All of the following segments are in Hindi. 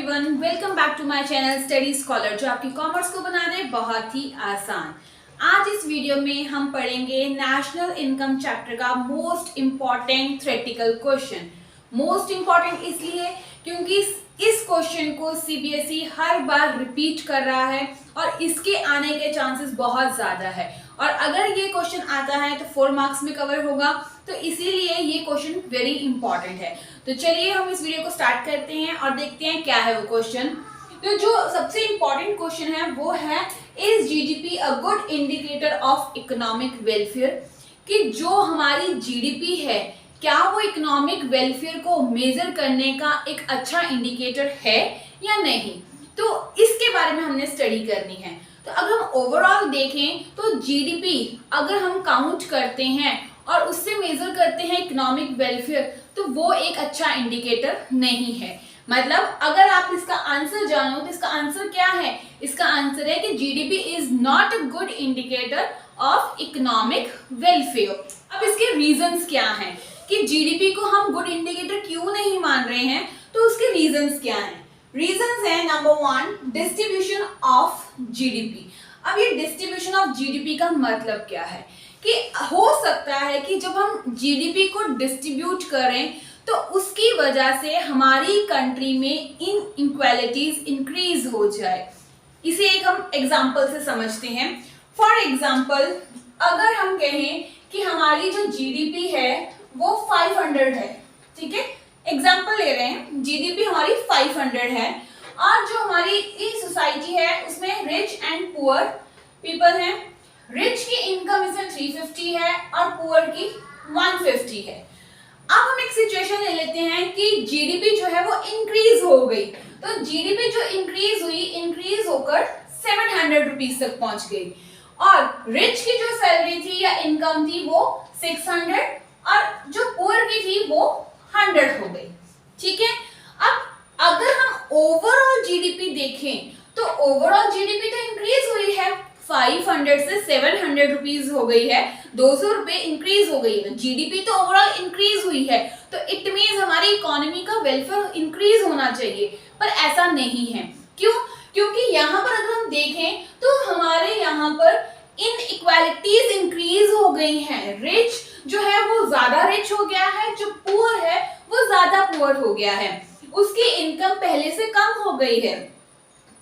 Everyone, welcome back to my channel study scholar, जो आपकी कॉमर्स को बना दे बहुत ही आसान। आज इस वीडियो में हम पढ़ेंगे नेशनल इनकम चैप्टर का most important theoretical question. Most important इसलिए क्योंकि इस क्वेश्चन को सीबीएसई हर बार रिपीट कर रहा है और इसके आने के चांसेस बहुत ज़्यादा है। और अगर ये क्वेश्चन आता है तो 4 मार्क्स में कवर होगा, तो इसीलिए ये क्वेश्चन वेरी इंपॉर्टेंट है। तो चलिए हम इस वीडियो को स्टार्ट करते हैं और देखते हैं क्या है वो क्वेश्चन। तो जो सबसे इंपॉर्टेंट क्वेश्चन है वो है, is GDP a good indicator of economic welfare? कि जो हमारी जीडीपी है, क्या वो इकोनॉमिक वेलफेयर को मेजर करने का एक अच्छा इंडिकेटर है या नहीं? तो इसके बारे में हमने स्टडी करनी है। तो अगर हम ओवरऑल देखें तो जीडीपी अगर हम काउंट करते हैं और उससे मेजर करते हैं इकोनॉमिक वेलफेयर, तो वो एक अच्छा इंडिकेटर नहीं है। मतलब अगर आप इसका आंसर जानो तो इसका आंसर क्या है? इसका आंसर है कि GDP is not a good indicator of economic welfare. अब इसके रीजंस क्या हैं कि जीडीपी को हम गुड इंडिकेटर क्यों नहीं मान रहे हैं? तो उसके रीजंस क्या हैं? रीजंस है, नंबर 1, डिस्ट्रीब्यूशन ऑफ जीडीपी। अब ये डिस्ट्रीब्यूशन ऑफ जीडीपी का मतलब क्या है कि हो सकता है कि जब हम जीडीपी को डिस्ट्रीब्यूट करें तो उसकी वजह से हमारी कंट्री में इनइक्वालिटीज इंक्रीज हो जाए। इसे एक हम एग्जांपल से समझते हैं। फॉर एग्जांपल, अगर हम कहें कि हमारी जो जीडीपी है वो 500 है, ठीक है, एग्जांपल ले रहे हैं, जीडीपी हमारी 500 है और जो हमारी सोसाइटी है उसमें रिच एंड पुअर पीपल हैं। रिच की इनकम इसमें 350 है और पुअर की 150 है। अब हम एक सिचुएशन ले लेते हैं कि जीडीपी जो है वो इंक्रीज हो गई। तो जीडीपी जो इंक्रीज हुई, इंक्रीज होकर 700 रुपीज तक पहुंच गई और रिच की जो सैलरी थी या इनकम थी वो 600 और जो पुअर की थी वो 100 हो गई, ठीक है। अब अगर हम ओवरऑल जीडीपी देखें तो ओवरऑल जीडीपी तो इंक्रीज हुई है, 500 से 700 रुपीज हो गई है, 200 रुपए इंक्रीज हो गई है। जीडीपी तो ओवरऑल इंक्रीज हुई है, तो इट मींस हमारी इकोनॉमी का वेलफेयर इंक्रीज होना चाहिए, पर ऐसा नहीं है। क्यों? क्योंकि यहाँ पर अगर हम देखें तो हमारे यहाँ पर इनइक्वालिटीज इंक्रीज हो गई हैं। रिच जो है वो ज्यादा रिच हो गया है, जो पुअर है वो ज्यादा पुअर हो गया है, उसकी इनकम पहले से कम हो गई है।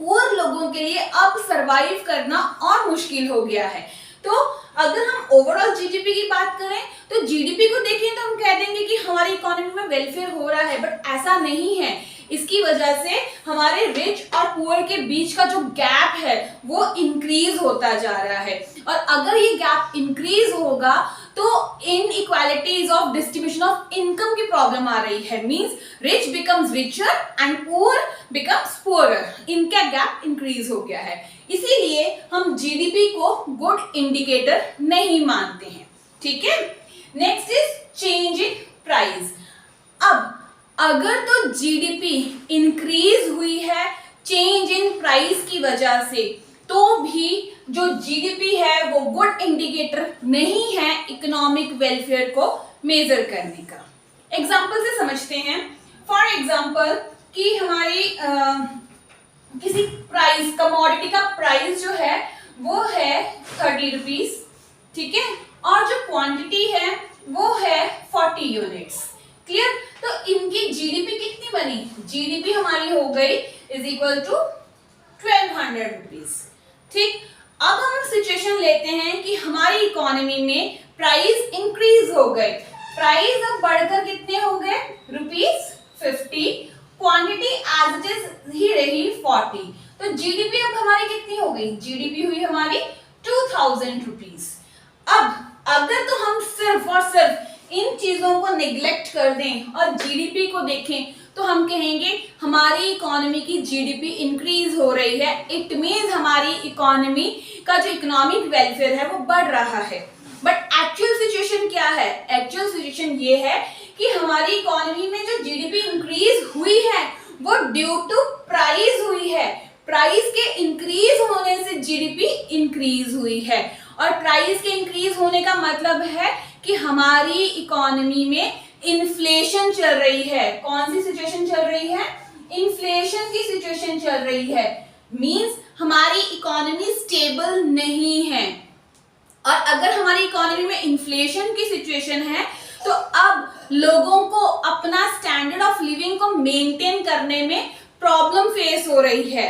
पुअर लोगों के लिए अब सरवाइव करना और मुश्किल हो गया है। तो अगर हम ओवरऑल जीडीपी की बात करें तो जीडीपी को देखें तो हम कह देंगे कि हमारी इकोनॉमी में वेलफेयर हो रहा है, बट ऐसा नहीं है। इसकी वजह से हमारे रिच और पुअर के बीच का जो गैप है वो इंक्रीज होता जा रहा है और अगर ये गैप इंक्रीज होगा तो inequalities of distribution of income की प्रॉब्लम आ रही है। Means rich becomes richer and poor becomes poorer, इनका गैप इंक्रीज हो गया है। इसीलिए हम जीडीपी को गुड इंडिकेटर नहीं मानते हैं, ठीक है। Next is change in price. अब अगर तो जीडीपी इंक्रीज हुई है चेंज इन प्राइस की वजह से, तो भी जो जीडीपी है वो गुड इंडिकेटर नहीं है इकोनॉमिक वेलफेयर को मेजर करने का। एग्जांपल से समझते हैं। फॉर एग्जांपल कि हमारी किसी प्राइस, कमोडिटी का प्राइस जो है वो है 30 रुपीज, ठीक है, और जो क्वांटिटी है वो है 40 यूनिट्स। क्लियर? तो इनकी जीडीपी कितनी बनी? जीडीपी हमारी हो गई इज इक्वल टू 1200 रुपीज, ठीक। अब हम सिचुएशन लेते हैं कि हमारी इकोनॉमी में प्राइस इंक्रीज हो गए, प्राइस अब बढ़कर कितने हो गए? ₹50, क्वांटिटी एज इट इज ही रही 40, तो जीडीपी अब हमारी कितनी हो गई? जीडीपी हुई हमारी 2000 रुपीज। अब अगर तो हम सिर्फ और सिर्फ इन चीजों को निग्लेक्ट कर दें और जीडीपी को देखें तो हम कहेंगे हमारी इकोनॉमी की जीडीपी इंक्रीज हो रही है, इट मींस हमारी इकोनॉमी का जो इकोनॉमिक वेलफेयर है वो बढ़ रहा है। बट एक्चुअल सिचुएशन क्या है? एक्चुअल सिचुएशन ये है कि हमारी इकोनॉमी में जो जीडीपी इंक्रीज हुई है वो ड्यू टू प्राइस हुई है। प्राइस के इंक्रीज होने से जीडीपी इंक्रीज हुई है और प्राइस के इंक्रीज होने का मतलब है कि हमारी इकोनॉमी में इन्फ्लेशन चल रही है। कौन सी सिचुएशन चल रही है? इन्फ्लेशन की सिचुएशन चल रही है, मींस हमारी इकोनॉमी स्टेबल नहीं है। और अगर हमारी इकोनॉमी में इन्फ्लेशन की सिचुएशन है तो अब लोगों को अपना स्टैंडर्ड ऑफ लिविंग को मेंटेन करने में प्रॉब्लम फेस हो रही है।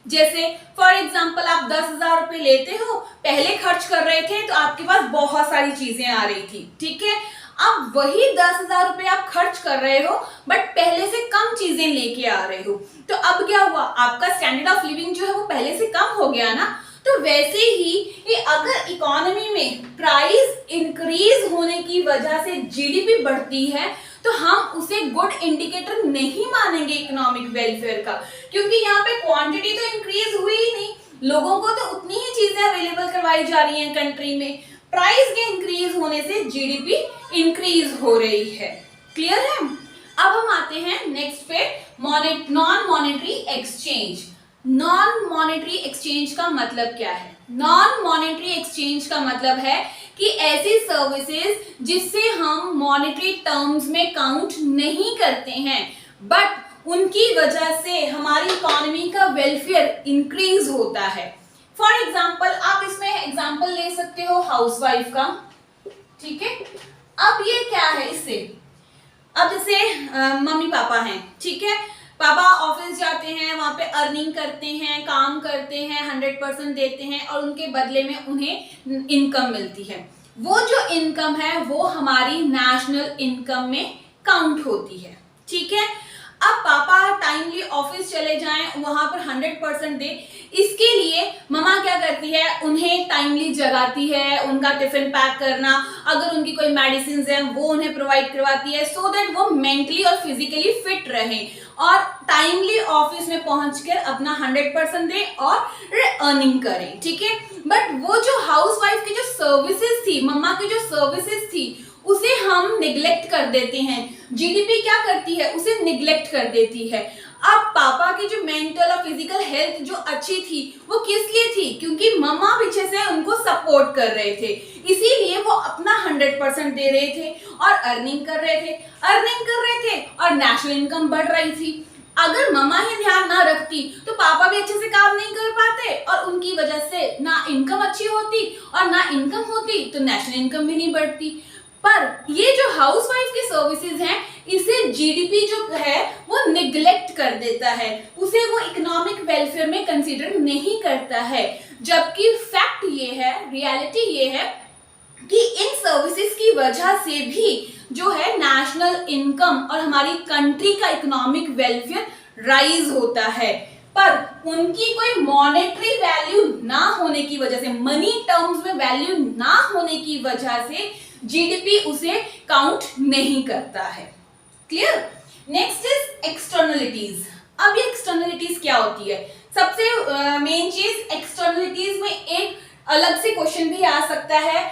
जैसे फॉर एग्जांपल आप 10,000 रुपए लेते हो, पहले खर्च कर रहे थे तो आपके पास बहुत सारी चीजें आ रही थी, ठीक है। अब वही 10,000 रुपए आप खर्च कर रहे हो बट पहले से कम चीजें लेके आ रहे हो, तो अब क्या हुआ, आपका स्टैंडर्ड ऑफ लिविंग जो है वो पहले से कम हो गया ना। तो वैसे ही कि अगर इकोनॉमी में प्राइस इंक्रीज होने की वजह से जीडीपी बढ़ती है तो हम उसे गुड इंडिकेटर नहीं मानेंगे इकोनॉमिक वेलफेयर का, क्योंकि यहाँ पे क्वांटिटी तो इंक्रीज हुई ही नहीं, लोगों को तो उतनी ही चीजें अवेलेबल करवाई जा रही हैं कंट्री में, प्राइस के इंक्रीज होने से जीडीपी इंक्रीज हो रही है। क्लियर है। अब हम आते हैं नेक्स्ट पे, non monetary exchange. Non monetary exchange का मतलब क्या है? नॉन मॉनेटरी एक्सचेंज का मतलब है कि ऐसी सर्विसेज जिससे हम मॉनेटरी टर्म्स में काउंट नहीं करते हैं बट उनकी वजह से हमारी इकोनॉमी का वेलफेयर इंक्रीज होता है। फॉर एग्जाम्पल आप इसमें एग्जाम्पल ले सकते हो हाउसवाइफ का, ठीक है। अब ये क्या है इससे, अब जैसे मम्मी पापा हैं, ठीक है, पापा ऑफिस जाते हैं, वहां पे अर्निंग करते हैं, काम करते हैं, 100% देते हैं और उनके बदले में उन्हें इनकम मिलती है। वो जो इनकम है वो हमारी नेशनल इनकम में काउंट होती है, ठीक है। अब पापा टाइमली ऑफिस चले जाएं, वहां पर 100% दे, इसके लिए ममा क्या करती है, उन्हें टाइमली जगाती है, उनका टिफिन पैक करना, अगर उनकी कोई मेडिसिन है वो उन्हें प्रोवाइड करवाती है सो दैट वो मेंटली और फिजिकली फिट रहें और टाइमली ऑफिस में पहुंचकर अपना 100% दे और अर्निंग करें, ठीक है। बट वो जो हाउसवाइफ की जो सर्विसेज थी, मम्मा की जो सर्विसेज थी, उसे हम निग्लेक्ट कर देते हैं। जीडीपी क्या करती है, उसे निग्लेक्ट कर देती है। अब पापा की जो मेंटल और फिजिकल हेल्थ जो अच्छी थी वो किस लिए थी, क्योंकि मम्मा पीछे से उनको सपोर्ट कर रहे थे, इसीलिए वो अपना 100% दे रहे थे और अर्निंग कर रहे थे और नेशनल इनकम बढ़ रही थी। अगर मम्मा ही ध्यान ना रखती तो पापा भी अच्छे से काम नहीं कर पाते और उनकी वजह से ना इनकम अच्छी होती और ना इनकम होती तो नेशनल इनकम भी नहीं बढ़ती। पर ये जो हाउसवाइफ की सर्विसेज हैं, इसे जीडीपी जो है वो निग्लेक्ट कर देता है, उसे वो इकोनॉमिक वेलफेयर में कंसीडर नहीं करता है। जबकि फैक्ट ये है, रियलिटी ये है कि इन सर्विसेज की वजह से भी जो है नेशनल इनकम और हमारी कंट्री का इकोनॉमिक वेलफेयर राइज होता है। पर उनकी कोई मॉनेटरी वैल्यू ना होने की वजह से, मनी टर्म्स में वैल्यू ना होने की वजह से जीडीपी उसे काउंट नहीं करता है। क्लियर। Next is externalities. अब ये एक्सटर्नलिटीज क्या होती है? सबसे मेन चीज, एक्सटर्नलिटीज में एक अलग से क्वेश्चन भी आ सकता है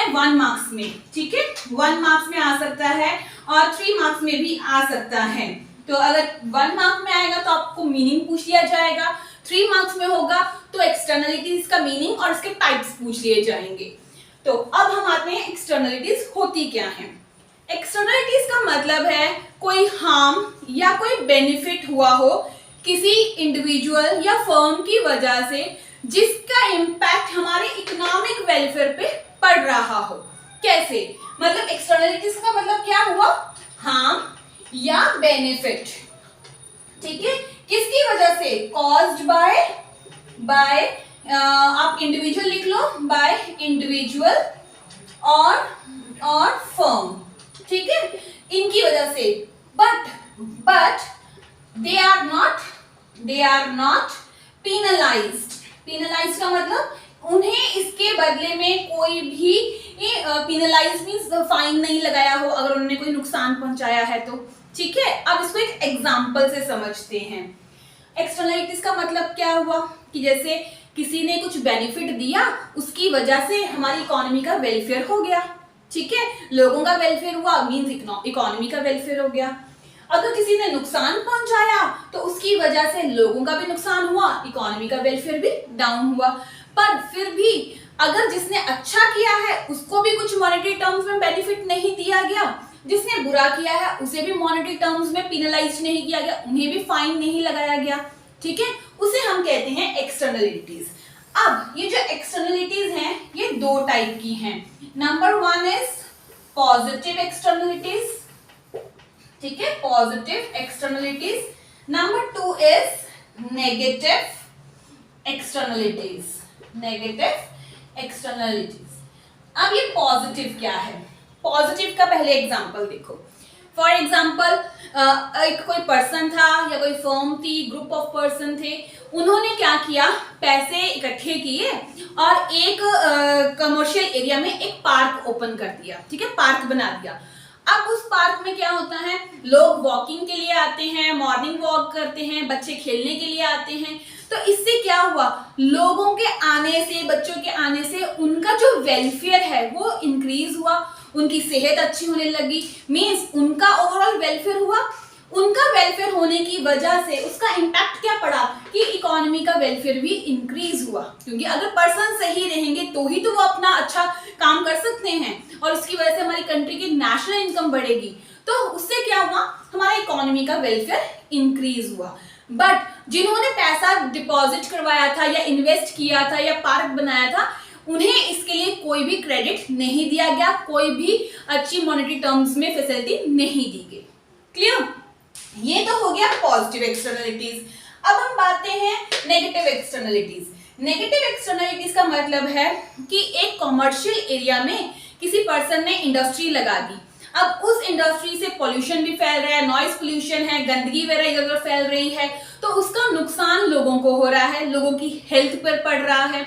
1 मार्क्स में, ठीक है, 1 मार्क्स में आ सकता है और 3 मार्क्स में भी आ सकता है। तो अगर 1 मार्क में आएगा तो आपको मीनिंग पूछ लिया जाएगा, 3 मार्क्स में होगा तो एक्सटर्नलिटीज का मीनिंग और इसके टाइप्स पूछ लिए जाएंगे। तो अब हम आते हैं एक्सटर्नलिटीज होती क्या है। एक्सटर्नलिटीज का मतलब है कोई हार्म या कोई बेनिफिट हुआ हो किसी इंडिविजुअल या फर्म की वजह से जिसका इम्पैक्ट हमारे इकोनॉमिक वेलफेयर पे पड़ रहा हो। कैसे? मतलब एक्सटर्नलिटीज का मतलब क्या हुआ, हार्म या बेनिफिट, ठीक है, किसकी वजह से, कॉज्ड बाय आप इंडिविजुअल लिख लो, बाय इंडिविजुअल और फर्म, ठीक है, इनकी वजह से। But they are not penalised का मतलब उन्हें इसके बदले में कोई भी पेनलाइज मींस फाइन नहीं लगाया हो अगर उन्होंने कोई नुकसान पहुंचाया है तो, ठीक है। अब इसको एक एग्जांपल से समझते हैं। एक्सटर्नलिटीज का मतलब क्या हुआ कि जैसे किसी ने कुछ बेनिफिट दिया, उसकी वजह से हमारी इकोनॉमी का वेलफेयर हो गया, ठीक है, लोगों का वेलफेयर हुआ मींस इकोनॉमी का वेलफेयर हो गया। अगर किसी ने नुकसान पहुंचाया तो उसकी वजह से लोगों का भी नुकसान हुआ, इकोनॉमी का वेलफेयर भी डाउन हुआ। पर फिर भी अगर जिसने अच्छा किया है उसको भी कुछ मॉनेटरी टर्म्स में बेनिफिट नहीं दिया गया जिसने बुरा किया है उसे भी मॉनेटरी टर्म्स में पिनलाइज नहीं किया गया, उन्हें भी फाइन नहीं लगाया गया, ठीक है, उसे हम कहते हैं एक्सटर्नलिटीज। अब ये जो एक्सटर्नलिटीज हैं ये दो टाइप की हैं। Number one is positive externalities, ठीक है, positive externalities. Number two is negative externalities, negative externalities. अब ये पॉजिटिव क्या है? पॉजिटिव का पहले एग्जांपल देखो। फॉर एग्जाम्पल एक कोई पर्सन था या कोई फर्म थी, ग्रुप ऑफ पर्सन थे, उन्होंने क्या किया, पैसे इकट्ठे किए और एक कमर्शियल एरिया में एक पार्क ओपन कर दिया, ठीक है, पार्क बना दिया। अब उस पार्क में क्या होता है, लोग वॉकिंग के लिए आते हैं, मॉर्निंग वॉक करते हैं, बच्चे खेलने के लिए आते हैं। तो इससे क्या हुआ, लोगों के आने से, बच्चों के आने से उनका जो वेलफेयर है वो इंक्रीज हुआ, उनकी सेहत अच्छी होने लगी, मीन्स उनका ओवरऑल वेलफेयर हुआ। उनका वेलफेयर होने की वजह से उसका इम्पैक्ट क्या पड़ा कि इकोनॉमी का वेलफेयर भी इंक्रीज हुआ, क्योंकि अगर पर्सन सही रहेंगे तो ही तो वो अपना अच्छा काम कर सकते हैं और उसकी वजह से हमारी कंट्री की नेशनल इनकम बढ़ेगी। तो उससे क्या हुआ, हमारा इकोनॉमी का वेलफेयर इंक्रीज हुआ। बट जिन्होंने पैसा डिपॉजिट करवाया था या इन्वेस्ट किया था या पार्क बनाया था, उन्हें इसके लिए कोई भी क्रेडिट नहीं दिया गया, कोई भी अच्छी मॉनेटरी टर्म्स में फैसिलिटी नहीं दी गई। क्लियर? ये तो हो गया पॉजिटिव एक्सटर्नलिटीज। अब हम बात हैं नेगेटिव एक्सटर्नलिटीज। नेगेटिव एक्सटर्नलिटीज का मतलब है कि एक कॉमर्शियल एरिया में किसी पर्सन ने इंडस्ट्री लगा दी। अब उस इंडस्ट्री से पोल्यूशन भी फैल रहा है, नॉइज पोल्यूशन है, गंदगी वगैरह इधर उधर फैल रही है, तो उसका नुकसान लोगों को हो रहा है, लोगों की हेल्थ पर पड़ रहा है।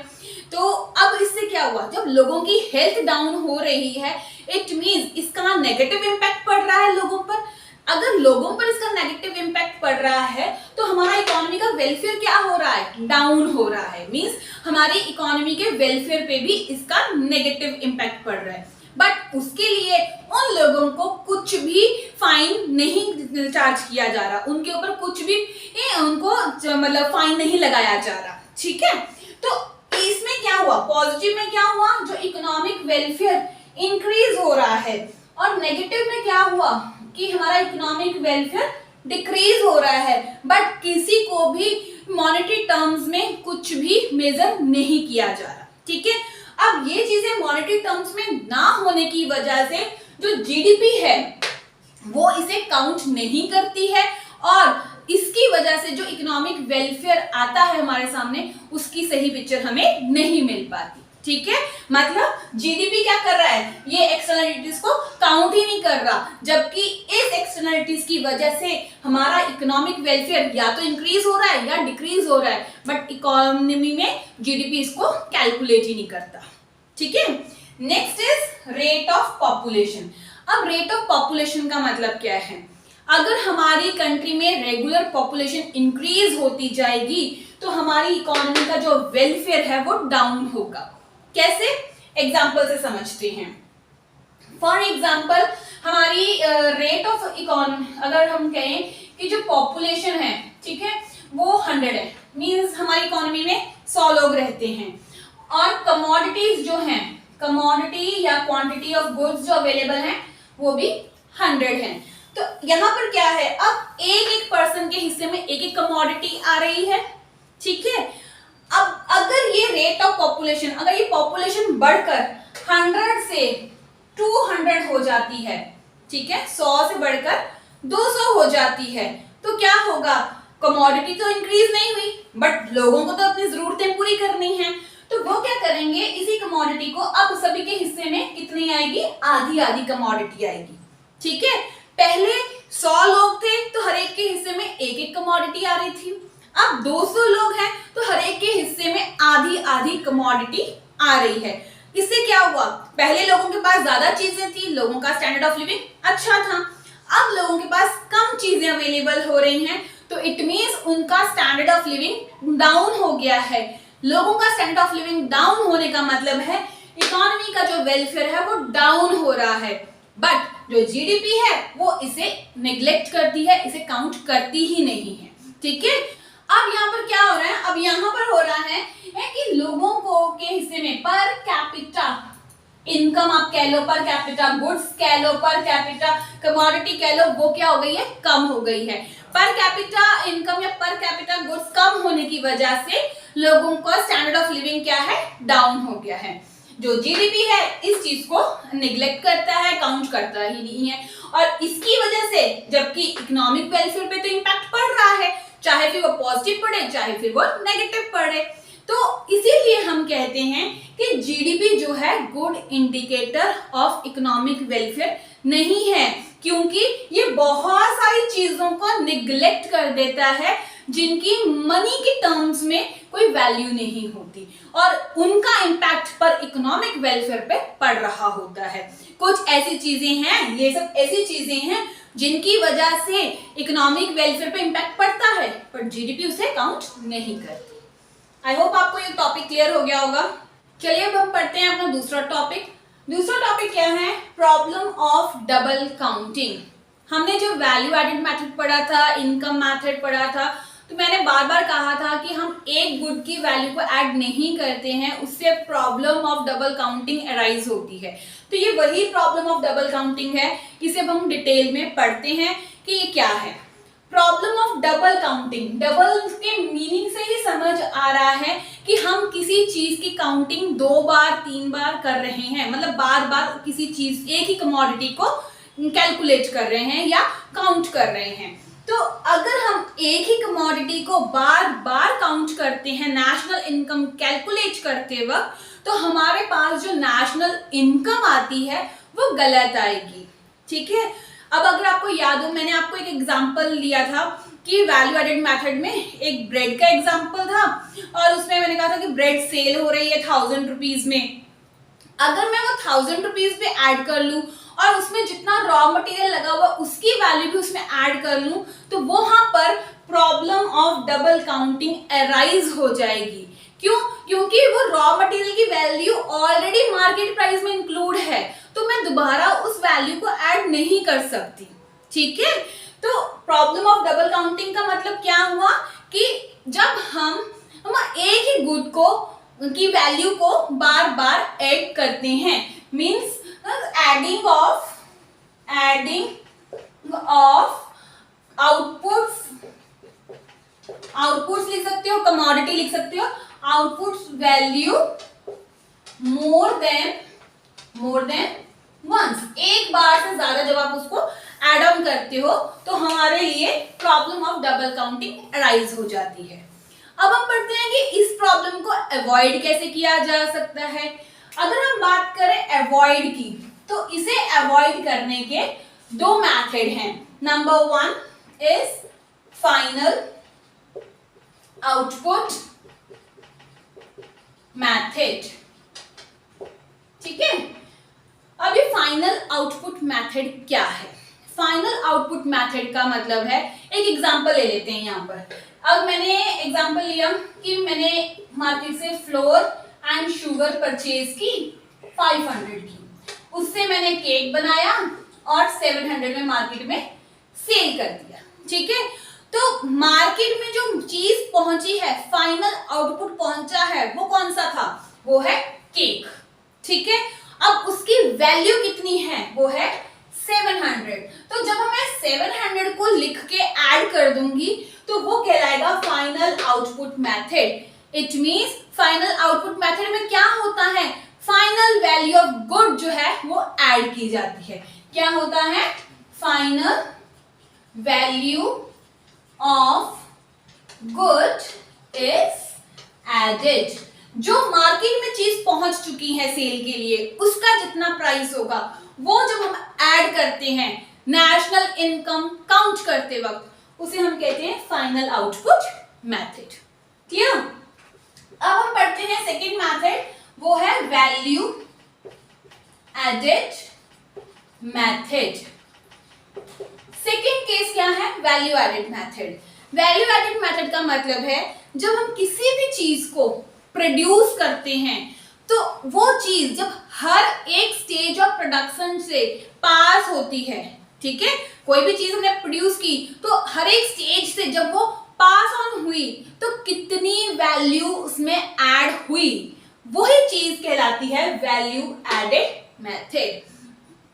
तो अब इससे क्या हुआ, जब लोगों की हेल्थ डाउन हो रही है, इट मींस इसका नेगेटिव इम्पैक्ट पड़ रहा है लोगों पर। अगर लोगों पर इसका नेगेटिव इम्पैक्ट पड़ रहा है तो हमारा इकोनॉमी का वेलफेयर क्या हो रहा है, डाउन हो रहा है, मींस हमारी इकोनॉमी के वेलफेयर पे भी इसका नेगेटिव इम्पैक्ट पड़ रहा है। बट उसके लिए उन लोगों को कुछ भी फाइन नहीं चार्ज किया जा रहा, उनके ऊपर कुछ भी उनको मतलब फाइन नहीं लगाया जा रहा, ठीक है। तो इसमें क्या हुआ, पॉजिटिव में क्या हुआ, जो इकोनॉमिक वेलफेयर इंक्रीज हो रहा है, और नेगेटिव में क्या हुआ कि हमारा इकोनॉमिक वेलफेयर डिक्रीज हो रहा है, बट किसी को भी मॉनेटरी टर्म्स में कुछ भी मेजर नहीं किया जा रहा, ठीक है। अब ये चीजें मॉनेटरी टर्म्स में ना होने की वजह से जो जीडीपी है वो इसे काउंट नहीं करती है, और इसकी वजह से जो इकोनॉमिक वेलफेयर आता है हमारे सामने, उसकी सही पिक्चर हमें नहीं मिल पाती, ठीक है। मतलब जीडीपी क्या कर रहा है, ये एक्सटर्नलिटीज को काउंट ही नहीं कर रहा, जबकि इस एक्सटर्नलिटीज की वजह से हमारा इकोनॉमिक वेलफेयर या तो इंक्रीज हो रहा है या डिक्रीज हो रहा है, बट इकोनॉमी में जीडीपी इसको कैलकुलेट ही नहीं करता, ठीक है। Next is rate of population. अब रेट ऑफ पॉपुलेशन का मतलब क्या है, अगर हमारी कंट्री में रेगुलर पॉपुलेशन इंक्रीज होती जाएगी तो हमारी इकोनॉमी का जो वेलफेयर है वो डाउन होगा। कैसे, एग्जाम्पल से समझते हैं। फॉर एग्जाम्पल हमारी रेट ऑफ इकोनॉमी, अगर हम कहें कि जो पॉपुलेशन है, ठीक है, वो 100 है, मींस हमारी इकोनॉमी में 100 लोग रहते हैं, और कमोडिटीज जो हैं, कमोडिटी या क्वांटिटी ऑफ गुड्स जो अवेलेबल हैं वो भी 100 हैं। तो यहाँ पर क्या है, अब एक एक पर्सन के हिस्से में एक एक कमोडिटी आ रही है, ठीक है। अब अगर ये रेट ऑफ पॉपुलेशन, अगर ये पॉपुलेशन बढ़कर 100 से 200 हो जाती है, ठीक है, 100 से बढ़कर 200 हो जाती है, तो क्या होगा, कमोडिटी तो इंक्रीज नहीं हुई, बट लोगों को तो अपनी जरूरतें पूरी करनी है, तो वो क्या करेंगे, इसी कमोडिटी को अब सभी के हिस्से में कितनी आएगी, आधी आधी कमोडिटी आएगी, ठीक है। पहले 100 लोग थे तो हर एक के हिस्से में एक एक कमोडिटी आ रही थी, अब 200 लोग हैं तो हर एक के हिस्से में आधी आधी कमोडिटी आ रही है। इससे क्या हुआ, पहले लोगों के पास ज्यादा चीजें थी, लोगों का स्टैंडर्ड ऑफ लिविंग अच्छा था, अब लोगों के पास कम चीजें अवेलेबल हो रही हैं, तो इट मींस उनका स्टैंडर्ड ऑफ लिविंग डाउन हो गया है। लोगों का स्टैंडर्ड ऑफ लिविंग डाउन होने का मतलब है इकोनॉमी का जो वेलफेयर है वो डाउन हो रहा है, बट जो जीडीपी है वो इसे नेग्लेक्ट करती है, इसे काउंट करती ही नहीं है, ठीक है। अब यहाँ पर क्या हो रहा है, अब यहाँ पर हो रहा है कि लोगों को के हिस्से में पर कैपिटा इनकम आप कह लो, पर कैपिटा गुड्स कह लो, पर कैपिटा कमोडिटी कह लो, वो क्या हो गई है, कम हो गई है। पर कैपिटा इनकम या पर कैपिटा गुड्स कम होने की वजह से लोगों का स्टैंडर्ड ऑफ लिविंग क्या है, डाउन हो गया है। जो जीडीपी है इस चीज को निग्लेक्ट करता है, काउंट करता ही नहीं है, और इसकी वजह से जबकि इकोनॉमिक वेलफेयर पे तो इम्पैक्ट पड़ रहा है, चाहे फिर वो पॉजिटिव पड़े चाहे फिर वो नेगेटिव पड़े। तो इसीलिए हम कहते हैं कि जीडीपी जो है good indicator of economic welfare नहीं है, क्योंकि ये बहुत सारी चीजों को निग्लेक्ट कर देता है जिनकी मनी के टर्म्स में कोई वैल्यू नहीं होती और उनका इम्पैक्ट पर इकोनॉमिक वेलफेयर पे पड़ रहा होता है। कुछ ऐसी चीजें हैं, ये सब ऐसी चीजें हैं जिनकी वजह से इकोनॉमिक वेलफेयर पे इम्पैक्ट पड़ता है, पर जीडीपी उसे काउंट नहीं करती। आई होप आपको ये टॉपिक क्लियर हो गया होगा। चलिए अब हम पढ़ते हैं अपना दूसरा टॉपिक। दूसरा टॉपिक क्या है, प्रॉब्लम ऑफ डबल काउंटिंग। हमने जो वैल्यू एडेड मेथड पढ़ा था, इनकम मेथड पढ़ा था, तो मैंने बार बार कहा था कि हम एक गुड की वैल्यू को ऐड नहीं करते हैं, उससे problem of double counting arise होती है। तो ये वही प्रॉब्लम ऑफ डबल काउंटिंग है, इसे अब हम डिटेल में पढ़ते हैं कि ये क्या है। Problem of double counting, double के मीनिंग से ही समझ आ रहा है कि हम किसी चीज की काउंटिंग 2 बार 3 बार कर रहे हैं, मतलब बार बार किसी चीज, एक ही कमोडिटी को कैलकुलेट कर रहे हैं या काउंट कर रहे हैं। तो अगर हम एक ही कमोडिटी को बार बार काउंट करते हैं नेशनल इनकम कैलकुलेट करते वक्त, तो हमारे पास जो नेशनल इनकम आती है वो गलत आएगी। ठीक है, अब अगर आपको याद हो, मैंने आपको एक एग्जांपल लिया था कि वैल्यू एडेड मेथड में एक ब्रेड का एग्जांपल था और उसमें मैंने कहा था कि ब्रेड सेल हो रही है 1000 रुपीज में। अगर मैं वो 1000 रुपीज पे ऐड कर लूं और उसमें जितना रॉ मटेरियल लगा हुआ उसकी वैल्यू भी उसमें ऐड कर लूं, तो वहां पर problem of double counting arise हो जाएगी। क्यों? क्योंकि वो रॉ मटेरियल की वैल्यू ऑलरेडी मार्केट प्राइस में इंक्लूड है, तो मैं दोबारा उस वैल्यू को ऐड नहीं कर सकती। ठीक है, तो प्रॉब्लम ऑफ डबल काउंटिंग का मतलब क्या हुआ कि जब हम एक ही गुड को की वैल्यू को बार बार ऐड करते हैं, मींस एडिंग ऑफ आउटपुट्स लिख सकते हो, कमोडिटी लिख सकते हो, outputs value more than once, एक बार से ज्यादा जब आप उसको एड ऑन करते हो तो हमारे लिए problem of double counting arise हो जाती है। अब हम पढ़ते हैं कि इस प्रॉब्लम को अवॉइड कैसे किया जा सकता है। अगर हम बात करें अवॉइड की, तो इसे अवॉइड करने के 2 मेथड हैं। Number 1 is final output method. ठीक है, अब ये फाइनल आउटपुट मेथड क्या है? फाइनल आउटपुट मेथड का मतलब है, एक एग्जांपल ले लेते हैं यहाँ पर। अब मैंने एग्जांपल लिया कि मैंने मार्केट से फ्लोर एंड शुगर परचेज की 500 की, उससे मैंने केक बनाया और 700 में मार्केट में सेल कर दिया। ठीक है, तो मार्केट में जो चीज पहुंची है, फाइनल आउटपुट पहुंचा है, वो कौन सा था? वो है केक। ठीक है, अब उसकी वैल्यू कितनी है? वो है 700। तो जब मैं 700 को लिख के ऐड कर दूंगी तो वो कहलाएगा final output method. It means final output method में क्या होता है, फाइनल वैल्यू ऑफ गुड जो है वो ऐड की जाती है। क्या होता है? Final value of good is added. जो मार्केट में चीज पहुंच चुकी है सेल के लिए, उसका जितना प्राइस होगा वो जब हम ऐड करते हैं नेशनल इनकम काउंट करते वक्त, उसे हम कहते हैं फाइनल आउटपुट मेथड। क्लियर? अब हम पढ़ते हैं सेकंड मेथड, वो है value added method. Second case क्या है? Value added method. Value added method का मतलब है जब हम किसी भी चीज को प्रोड्यूस करते हैं तो वो चीज जब हर एक स्टेज ऑफ प्रोडक्शन से पास होती है, ठीक है, कोई भी चीज हमने प्रोड्यूस की तो हर एक स्टेज से जब वो पास ऑन हुई तो कितनी वैल्यू उसमें ऐड हुई, वही चीज कहलाती है वैल्यू एडेड मेथड।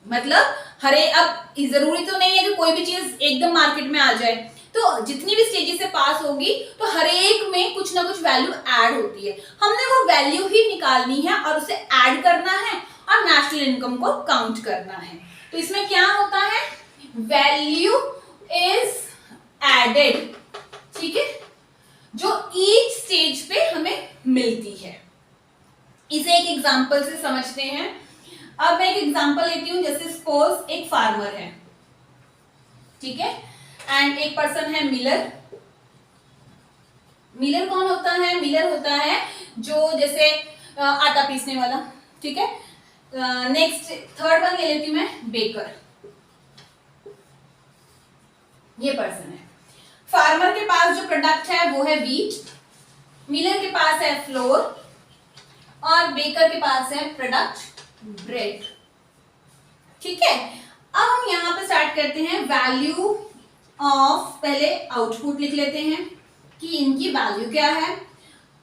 मतलब अब जरूरी तो नहीं है कि कोई भी चीज एकदम मार्केट में आ जाए, तो जितनी भी स्टेजेस से पास होगी तो हर एक में कुछ ना कुछ वैल्यू ऐड होती है। हमने वो वैल्यू ही निकालनी है और उसे ऐड करना है और नेशनल इनकम को काउंट करना है। तो इसमें क्या होता है, वैल्यू इज एडेड, ठीक है, जो ईच स्टेज पे हमें मिलती है। इसे एक एग्जांपल से समझते हैं। अब मैं एक एग्जांपल लेती हूँ, जैसे सपोज एक फार्मर है, ठीक है, एंड एक पर्सन है मिलर। मिलर कौन होता है, मिलर होता है जो जैसे आटा पीसने वाला, ठीक है। नेक्स्ट थर्ड वन ले लेती हूं मैं, बेकर। ये पर्सन है। फार्मर के पास जो प्रोडक्ट है वो है व्हीट, मिलर के पास है फ्लोर और बेकर के पास है प्रोडक्ट ब्रेड, ठीक है। अब हम यहां पे स्टार्ट करते हैं वैल्यू ऑफ, पहले आउटपुट लिख लेते हैं कि इनकी वैल्यू क्या है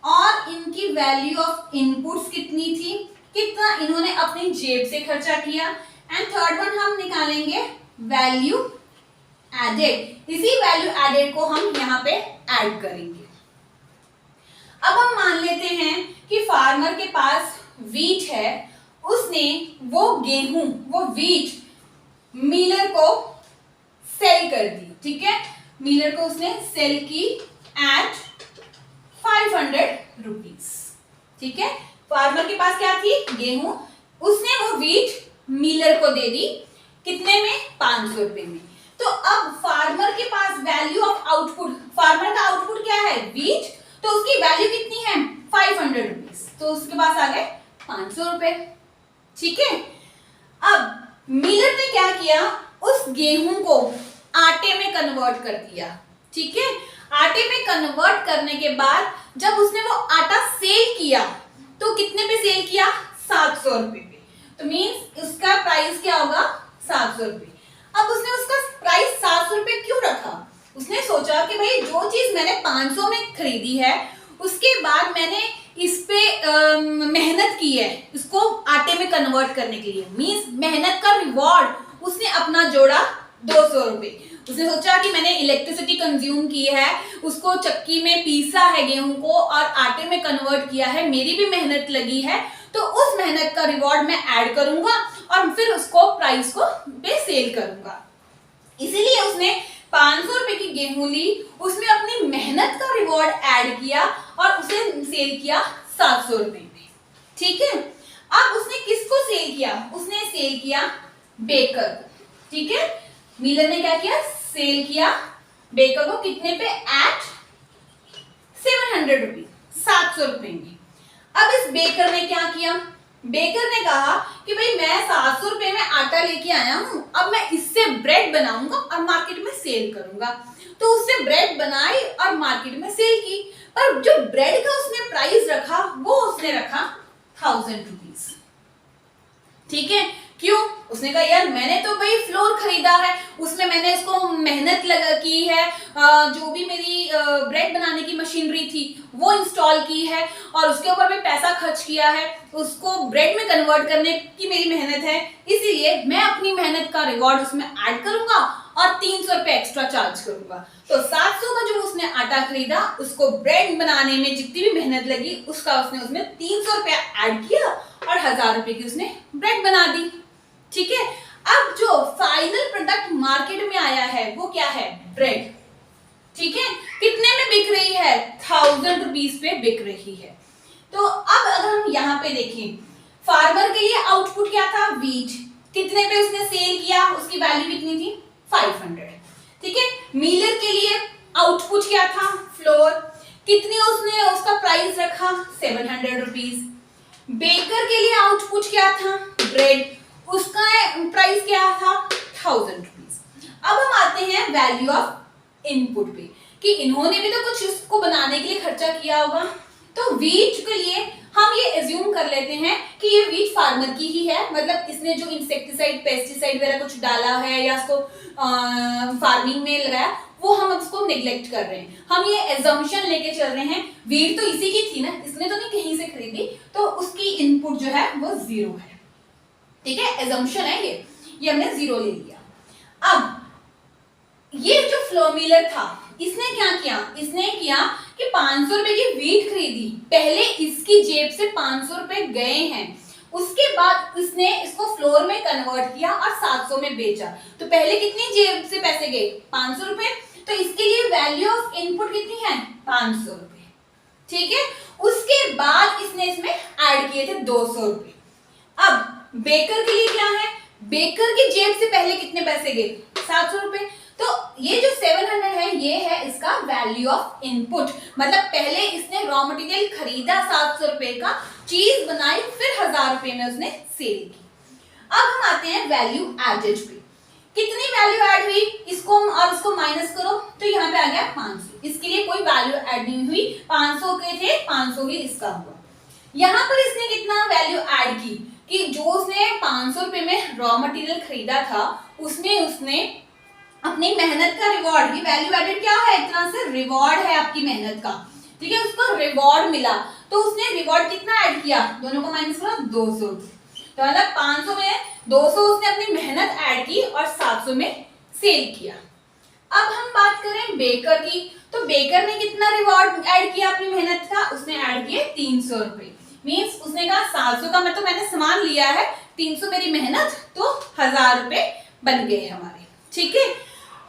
और इनकी वैल्यू ऑफ इनपुट्स कितनी थी, कितना इन्होंने अपनी जेब से खर्चा किया। एंड थर्ड वन हम निकालेंगे वैल्यू एडेड। इसी वैल्यू एडेड को हम यहाँ पे ऐड करेंगे। अब हम मान लेते हैं कि फार्मर के पास व्हीट है, उसने वो गेहूं, वो व्हीट मिलर को सेल कर दी, ठीक है। मिलर को उसने सेल की एट 500 रुपीज, ठीक है। फार्मर के पास क्या थी, गेहूं, उसने वो व्हीट मिलर को दे दी, कितने में, 500 रुपए में। तो अब फार्मर के पास वैल्यू ऑफ आउटपुट, फार्मर का आउटपुट क्या है, व्हीट, तो उसकी वैल्यू कितनी है, 500 रुपीज, तो उसके पास आ गए 500 रुपए, ठीक है। अब मिलर ने क्या किया, उस गेहूं को आटे में कन्वर्ट कर दिया, ठीक है। आटे में कन्वर्ट करने के बाद जब उसने वो आटा सेल किया तो कितने पे सेल किया, 700 रुपए पे। तो मींस उसका प्राइस क्या होगा, 700 रुपए। अब उसने उसका प्राइस 700 रुपए क्यों रखा, उसने सोचा कि भाई जो चीज मैंने 500 में खरीदी है, उसके बाद मैंने इस पे मेहनत की है इसको आटे में कन्वर्ट करने के लिए, मींस मेहनत का रिवॉर्ड उसने अपना जोड़ा 200 रुपए। उसने सोचा कि मैंने इलेक्ट्रिसिटी कंज्यूम की है, उसको चक्की में पीसा है गेहूं को और आटे में कन्वर्ट किया है, मेरी भी मेहनत लगी है, तो उस मेहनत का रिवॉर्ड मैं ऐड करूंगा और फिर उसको प्राइस को पे सेल करूंगा। इसीलिए उसने 500 रुपए की गेहूं ली, उसमें अपनी मेहनत का रिवॉर्ड ऐड किया और उसे सेल किया 700 रुपए में, ठीक है। अब उसने किसको सेल किया, उसने सेल किया बेकर को, ठीक है। मिलर ने क्या किया, सेल किया बेकर को, कितने पे, एट 700 रुपीज, 700 रुपए में। अब इस बेकर ने क्या किया, बेकर ने कहा कि भाई मैं 700 रुपए में आटा लेके आया हूं, अब मैं इससे ब्रेड बनाऊंगा और मार्केट में सेल करूंगा। तो उसने ब्रेड बनाई और मार्केट में सेल की, पर जो ब्रेड का उसने प्राइस रखा वो उसने रखा 1000 रुपीज, ठीक है। क्यों, उसने कहा यार मैंने तो भाई फ्लोर खरीदा है, उसमें मैंने इसको मेहनत लगा की है, जो भी मेरी ब्रेड बनाने की मशीनरी थी वो इंस्टॉल की है और उसके ऊपर मैं पैसा खर्च किया है, उसको ब्रेड में कन्वर्ट करने की मेरी मेहनत है, इसीलिए मैं अपनी मेहनत का रिवॉर्ड उसमें ऐड करूंगा और 300 रुपए एक्स्ट्रा चार्ज करूंगा। तो 700 का जो उसने आटा खरीदा, उसको ब्रेड बनाने में जितनी भी मेहनत लगी उसका उसने उसमें 300 रुपया ऐड किया और 1000 रुपए की उसने ब्रेड बना दी, ठीक है। अब जो फाइनल प्रोडक्ट मार्केट में आया है वो क्या है, ब्रेड, ठीक है। कितने में बिक रही है, 1000 रुपीज पे बिक रही है। तो अब अगर हम यहाँ पे देखें, फार्मर के लिए आउटपुट क्या था, व्हीट, कितने पे उसने सेल किया, उसकी वैल्यू कितनी थी, 500, ठीक है। मिलर के लिए आउटपुट क्या था, फ्लोर, कितनी उसने उसका प्राइस रखा, 700 रुपीज। बेकर के लिए आउटपुट क्या था, ब्रेड, उसका प्राइस क्या था, 1000 रुपीज। अब हम आते हैं वैल्यू ऑफ इनपुट पे कि इन्होंने भी तो कुछ इसको बनाने के लिए खर्चा किया होगा। तो व्हीट के लिए हम ये एज्यूम कर लेते हैं कि ये व्हीट फार्मर की ही है, मतलब इसने जो इंसेक्टिसाइड पेस्टिसाइड वगैरह कुछ डाला है या इसको फार्मिंग में लगाया वो हम उसको नेग्लेक्ट कर रहे हैं। हम ये एजम्पशन लेके चल रहे हैं वीट तो इसी की थी ना, इसने तो नहीं कहीं से खरीदी, तो उसकी इनपुट जो है वो 0 है। ठीक है, एजम्पशन है ये हमने 0 ले लिया। अब ये जो फ्लो मिलर था इसने क्या किया, इसने किया कि 500 रुपए की वीट खरीदी, पहले इसकी जेब से 500 रुपए गए हैं, उसके बाद इसने इसको फ्लोर में कन्वर्ट किया और 700 में बेचा। तो पहले कितनी जेब से पैसे गए, 500 रुपए, तो इसके लिए वैल्यू ऑफ इनपुट कितनी है, 500 रुपए। ठीक है, उसके बाद इसने इसमें ऐड किए थे 200 रुपए। अब बेकर के लिए क्या है, बेकर की जेब से पहले कितने पैसे गए, 700 रुपए। तो ये जो 700 है ये है इसका वैल्यू ऑफ इनपुट, मतलब पहले इसने रॉ मटेरियल खरीदा 700 रुपए का, चीज बनाई, फिर 1000 रुपए में उसने सेल की। अब हम आते हैं वैल्यू एडेड पे, कितनी वैल्यू ऐड हुई, इसको और इसको माइनस करो तो यहाँ पे आ गया 500। इसके लिए कोई वैल्यू ऐड नहीं हुई, 500 के थे 500 ही इसका हुआ। यहाँ पर इसने कितना वैल्यू ऐड की कि जो उसने 500 रुपए में रॉ मटेरियल खरीदा था उसमें उसने अपनी मेहनत का रिवॉर्ड, ये वैल्यू एडेड क्या है, एक तरह से रिवॉर्ड है आपकी मेहनत का। ठीक है, उसको रिवॉर्ड मिला, तो उसने रिवॉर्ड कितना ऐड किया, दोनों को माइनस करो 200। तो मतलब 500 में 200 उसने अपनी मेहनत ऐड की और 700 में सेल किया। अब हम बात करें बेकर की, तो बेकर ने कितना रिवॉर्ड ऐड किया अपनी मेहनत का, उसने ऐड किए 300 रुपए। मीन्स उसने कहा 700 का मतलब मैंने सामान लिया है, 300 मेरी मेहनत, तो 1000 रुपए बन गए हमारे। ठीक है,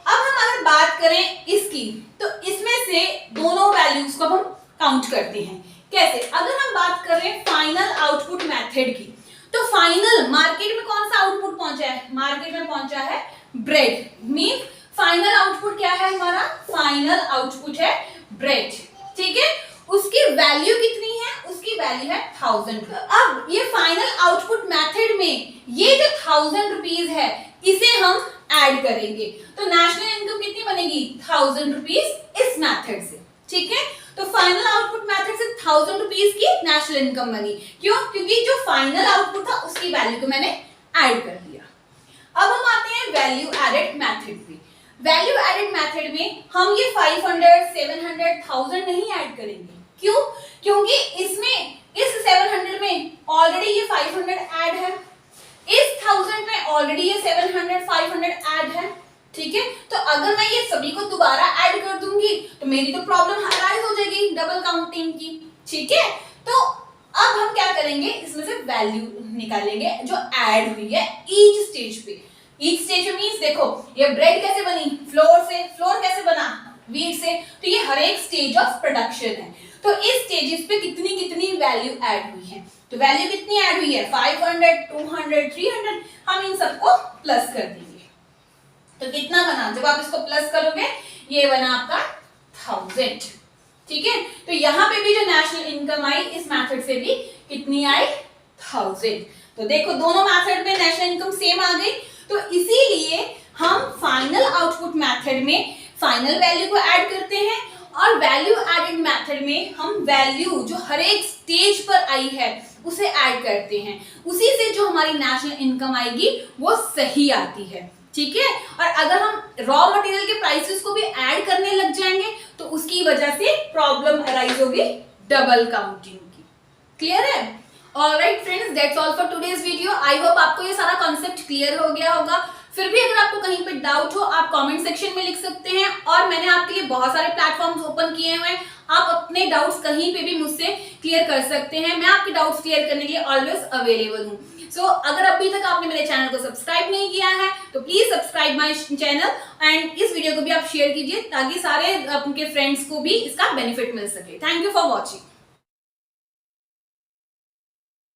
अब हम अगर बात करें इसकी, तो इसमें से दोनों वैल्यूज को हम काउंट करते हैं। कैसे, अगर हम बात करें फाइनल आउटपुट मेथड की, तो फाइनल मार्केट में कौन सा आउटपुट पहुंचा है, मार्केट में पहुंचा है ब्रेड। मीन फाइनल आउटपुट क्या है हमारा, फाइनल आउटपुट है ब्रेड। ठीक है, उसकी वैल्यू कितनी है, उसकी वैल्यू है 1000। अब ये फाइनल आउटपुट मेथड में ये जो 1000 रुपीज है इसे हम ऐड करेंगे, तो नेशनल इनकम कितनी बनेगी, 1000 रुपीज इस मेथड से। ठीक है, तो फाइनल आउटपुट मेथड से 1000 रुपीज की नेशनल इनकम बनी। क्यों, क्योंकि जो फाइनल आउटपुट था उसकी वैल्यू को मैंने ऐड कर दिया। अब हम आते हैं वैल्यू एडेड मेथड पे। वैल्यू एडेड मेथड में हम ये 500, 700, 1000 नहीं ऐड करेंगे। क्यों, क्योंकि इसमें इस 700 में ऑलरेडी ये 500 ऐड है, इस 1000 में ऑलरेडी ये 700, 500 ऐड है। ठीक है, तो अगर मैं ये सभी को दोबारा ऐड कर दूंगी तो मेरी तो प्रॉब्लम अराइज हो जाएगी डबल काउंटिंग की। ठीक है, तो अब हम क्या करेंगे, इसमें से वैल्यू निकालेंगे जो ऐड हुई है ईच स्टेज पे। ईच स्टेज मींस देखो ये ब्रेड कैसे बनी, फ्लोर से, फ्लोर कैसे बना, वीट से, तो ये हर एक स्टेज ऑफ प्रोडक्शन है। तो इस स्टेजेस पे कितनी कितनी वैल्यू ऐड हुई है, तो वैल्यू कितनी ऐड हुई है, 500, 200, 300, हम इन सबको प्लस कर देंगे। तो कितना बना, जब आप इसको प्लस करोगे ये बना आपका 1000। ठीक है, तो यहाँ पे भी जो नेशनल इनकम आई इस मेथड से भी कितनी आई, 1000। तो देखो दोनों मेथड में नेशनल इनकम सेम आ गई, तो इसीलिए हम फाइनल आउटपुट मेथड में फाइनल वैल्यू को ऐड करते हैं और वैल्यू एडेड मेथड में हम वैल्यू जो हर एक स्टेज पर आई है उसे ऐड करते हैं, उसी से जो हमारी नेशनल इनकम आएगी वो सही आती है। ठीक है, और अगर हम रॉ मटेरियल के प्राइसेस को भी ऐड करने लग जाएंगे तो उसकी वजह से प्रॉब्लम अराइज होगी डबल काउंटिंग की। क्लियर है? Alright friends, that's all for today's video. I hope आपको ये सारा कॉन्सेप्ट क्लियर हो गया होगा। फिर भी अगर आपको कहीं पे डाउट हो आप कमेंट सेक्शन में लिख सकते हैं, और मैंने आपके लिए बहुत सारे प्लेटफॉर्म्स ओपन किए हुए हैं, आप अपने डाउट्स कहीं पे भी मुझसे क्लियर कर सकते हैं। मैं आपके डाउट्स क्लियर करने के लिए ऑलवेज अवेलेबल हूँ। सो अगर अभी तक आपने मेरे चैनल को सब्सक्राइब नहीं किया है तो please subscribe my channel, and इस वीडियो को भी आप शेयर कीजिए ताकि सारे आपके फ्रेंड्स को भी इसका बेनिफिट मिल सके। Thank you for watching.